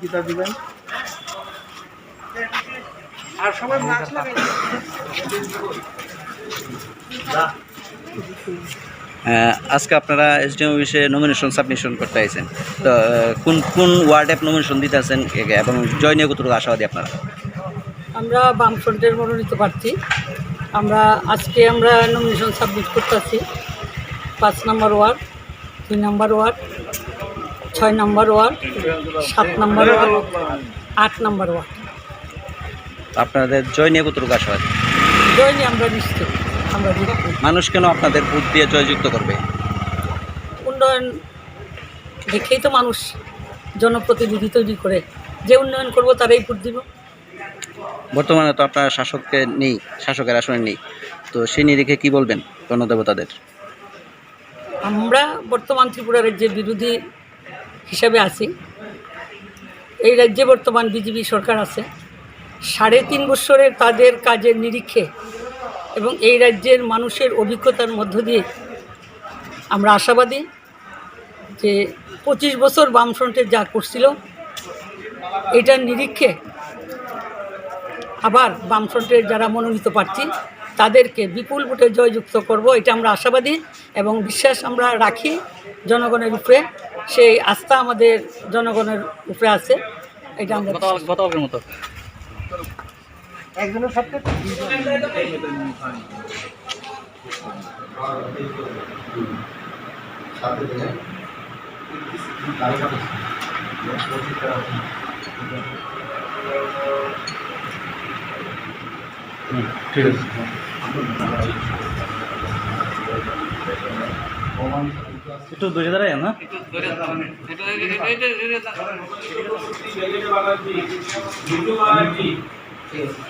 সহযোগিতা দিবেন। আর সবাই মাস্ক লাগাই। আজকে আপনারা এসডিএম অফিসে নমিনেশন সাবমিশন করতে আইছেন, তো কোন কোন ওয়ার্ডে নমিনেশন দিতে আছেন এবং জয় নিয়ে কতটুকু আশাবাদী আপনারা? আমরা বামফ্রন্টের মনোনীত প্রার্থী। আজকে আমরা নমিনেশন সাবমিট করতেছি 5 নম্বর ওয়ার্ড, 2 নম্বর ওয়ার্ড, 6 নম্বর ওয়ার্ড, 7 নম্বর ওয়ার্ড, 8 নম্বর ওয়ার্ড। আপনাদের জয় নিয়ে কতটুকু আশাবাদী? জয় নিয়ে আমরা নিশ্চিত। আমরা মানুষ কেন আপনাদের ভোট দিয়ে জয়যুক্ত করবে? উন্নয়ন দেখেই তো মানুষ জনপ্রতিনিধি তৈরি করে, যে উন্নয়ন করব তারাই ভোট দিব। বর্তমানে তো আপনার শাসককে নেই, শাসকের আসনে নেই, তো সেই নিরিখে কী বলবেন গণদেবতাদের? আমরা বর্তমান ত্রিপুরা রাজ্যের বিরোধী হিসাবে আছি। এই রাজ্যে বর্তমান বিজেপি সরকার আছে। 3.5 বছরের তাদের কাজের নিরিখে এবং এই রাজ্যের মানুষের অভিজ্ঞতার মধ্য দিয়ে আমরা আশাবাদী যে 25 বছর বামফ্রন্টের যা করছিল এটার নিরিখে আবার বামফ্রন্টের যারা মনোনীত প্রার্থী তাদেরকে বিপুল ভোটে জয়যুক্ত করব, এটা আমরা আশাবাদী এবং বিশ্বাস আমরা রাখি জনগণের উপরে। সেই আস্থা আমাদের জনগণের উপরে আছে। এটা আমরা গতকালের মতো একজনের সাথে ঠিক আছে। একটু দূরে দাঁড়ায় না ঠিক আছে।